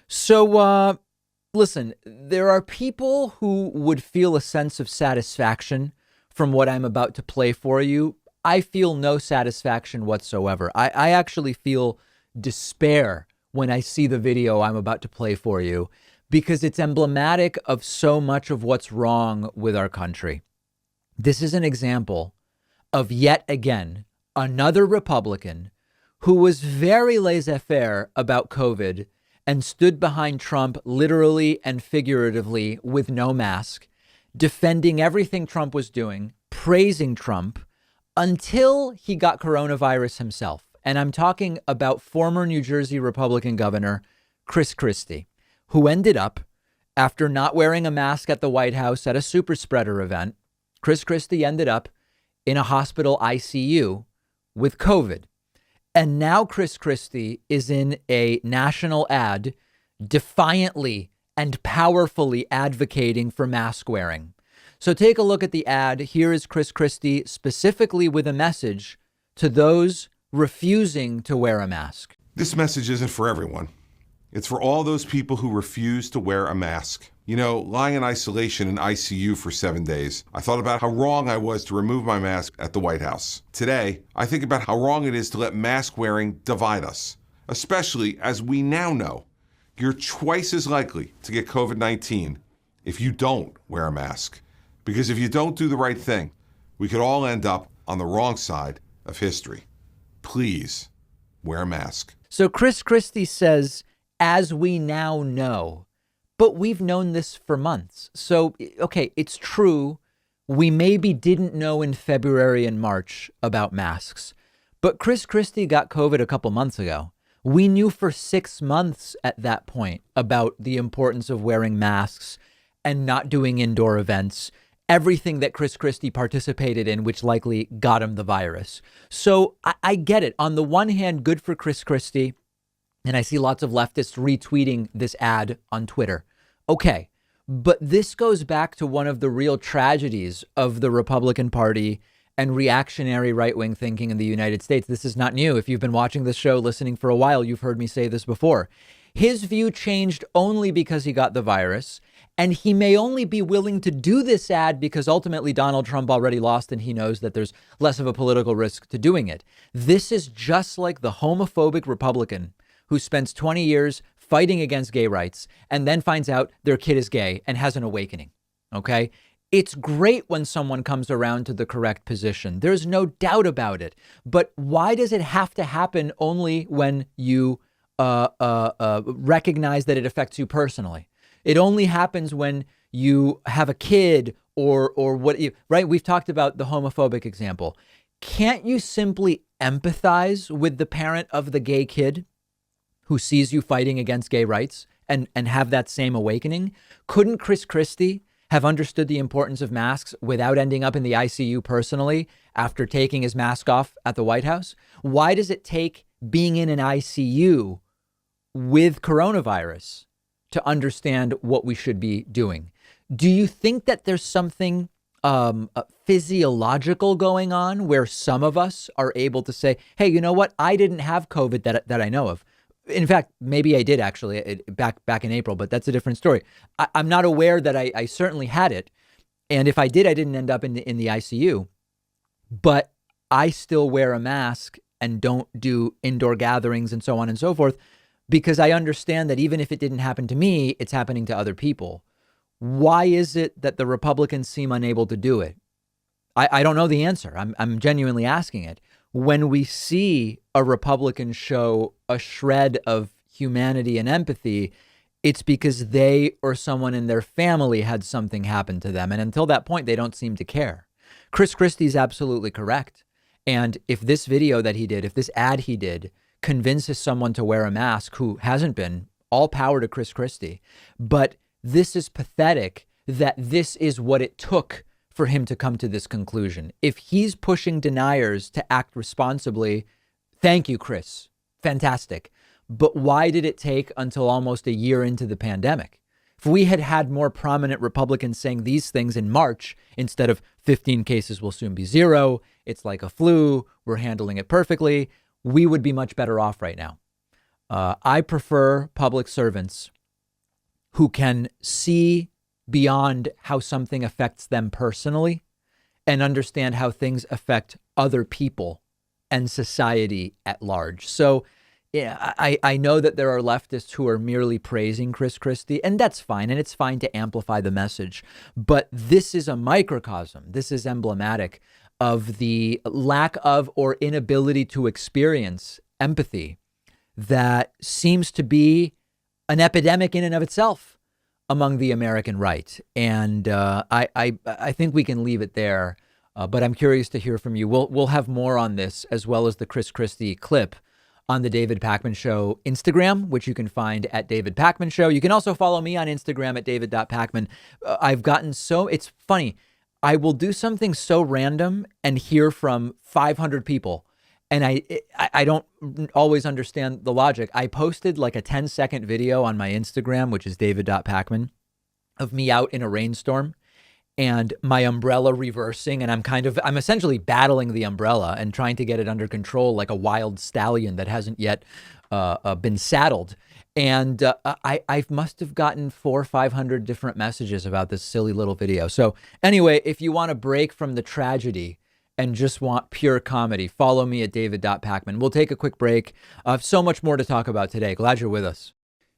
So, listen, there are people who would feel a sense of satisfaction from what I'm about to play for you. I feel no satisfaction whatsoever. I actually feel despair when I see the video I'm about to play for you because it's emblematic of so much of what's wrong with our country. This is an example of yet again another Republican who was very laissez-faire about COVID and stood behind Trump literally and figuratively with no mask, defending everything Trump was doing, praising Trump until he got coronavirus himself. And I'm talking about former New Jersey Republican Governor Chris Christie, who ended up, after not wearing a mask at the White House at a super spreader event, Chris Christie ended up in a hospital ICU with COVID. And now Chris Christie is in a national ad defiantly and powerfully advocating for mask wearing. So take a look at the ad. Here is Chris Christie specifically with a message to those refusing to wear a mask. This message isn't for everyone. It's for all those people who refuse to wear a mask. You know, lying in isolation in ICU for 7 days, I thought about how wrong I was to remove my mask at the White House. Today, I think about how wrong it is to let mask wearing divide us, especially as we now know you're twice as likely to get COVID-19 if you don't wear a mask. Because if you don't do the right thing, we could all end up on the wrong side of history. Please wear a mask. So Chris Christie says, as we now know, but we've known this for months. So, okay, it's true. We maybe didn't know in February and March about masks, but Chris Christie got COVID a couple months ago. We knew for 6 months at that point about the importance of wearing masks and not doing indoor events, everything that Chris Christie participated in, which likely got him the virus. So I get it. On the one hand, good for Chris Christie. And I see lots of leftists retweeting this ad on Twitter. Okay, but this goes back to one of the real tragedies of the Republican Party and reactionary right-wing thinking in the United States. This is not new. If you've been watching this show, listening for a while, you've heard me say this before. His view changed only because he got the virus, and he may only be willing to do this ad because ultimately Donald Trump already lost and he knows that there's less of a political risk to doing it. This is just like the homophobic Republican who spends 20 years fighting against gay rights and then finds out their kid is gay and has an awakening. Okay. It's great when someone comes around to the correct position. There's no doubt about it. But why does it have to happen only when you recognize that it affects you personally? It only happens when you have a kid or what, right? We've talked about the homophobic example. Can't you simply empathize with the parent of the gay kid who sees you fighting against gay rights and have that same awakening? Couldn't Chris Christie have understood the importance of masks without ending up in the ICU personally after taking his mask off at the White House? Why does it take being in an ICU with coronavirus to understand what we should be doing? Do you think that there's something physiological going on where some of us are able to say, hey, you know what? I didn't have COVID that I know of. In fact, maybe I did actually back in April, but that's a different story. I'm not aware that I certainly had it. And if I did, I didn't end up in the ICU. But I still wear a mask and don't do indoor gatherings and so on and so forth, because I understand that even if it didn't happen to me, it's happening to other people. Why is it that the Republicans seem unable to do it? I don't know the answer. I'm genuinely asking it. When we see a Republican show a shred of humanity and empathy, it's because they or someone in their family had something happen to them. And until that point, they don't seem to care. Chris Christie's absolutely correct. And if this video that he did, if this ad he did convinces someone to wear a mask who hasn't been, all power to Chris Christie. But this is pathetic that this is what it took for him to come to this conclusion. If he's pushing deniers to act responsibly, thank you, Chris. Fantastic. But why did it take until almost a year into the pandemic? If we had had more prominent Republicans saying these things in March, instead of 15 cases will soon be zero, it's like a flu, we're handling it perfectly, we would be much better off right now. I prefer public servants who can see beyond how something affects them personally and understand how things affect other people and society at large. So yeah, I know that there are leftists who are merely praising Chris Christie, and that's fine. And it's fine to amplify the message. But this is a microcosm. This is emblematic of the lack of or inability to experience empathy that seems to be an epidemic in and of itself among the American right. And I think we can leave it there. But I'm curious to hear from you. We'll have more on this, as well as the Chris Christie clip, on the David Pakman Show Instagram, which you can find at David Pakman Show. You can also follow me on Instagram at david.pakman. I've gotten it's funny. I will do something so random and hear from 500 people. And I don't always understand the logic. I posted like a 10-second video on my Instagram, which is david.pakman, of me out in a rainstorm and my umbrella reversing. And I'm essentially battling the umbrella and trying to get it under control like a wild stallion that hasn't yet been saddled. And I must have gotten 400 or 500 different messages about this silly little video. So anyway, if you want a break from the tragedy and just want pure comedy, follow me at david.pakman. We'll take a quick break. So much more to talk about today. Glad you're with us.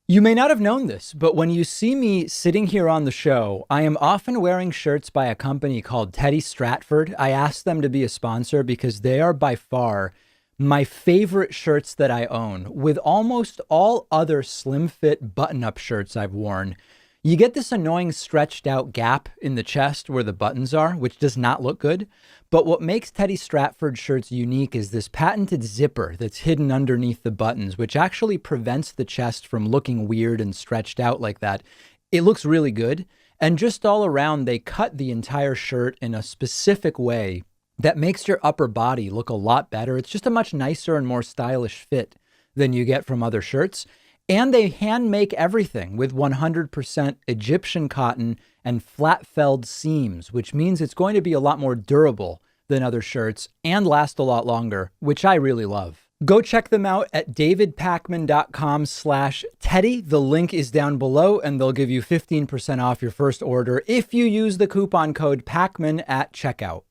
You may not have known this, but when you see me sitting here on the show, I am often wearing shirts by a company called Teddy Stratford. I asked them to be a sponsor because they are by far my favorite shirts that I own. With almost all other slim fit button-up shirts I've worn, you get this annoying stretched out gap in the chest where the buttons are, which does not look good. But what makes Teddy Stratford shirts unique is this patented zipper that's hidden underneath the buttons, which actually prevents the chest from looking weird and stretched out like that. It looks really good. And just all around, they cut the entire shirt in a specific way that makes your upper body look a lot better. It's just a much nicer and more stylish fit than you get from other shirts. And they hand make everything with 100% Egyptian cotton and flat felled seams, which means it's going to be a lot more durable than other shirts and last a lot longer, which I really love. Go check them out at davidpakman.com/Teddy. The link is down below and they'll give you 15% off your first order if you use the coupon code Pakman at checkout.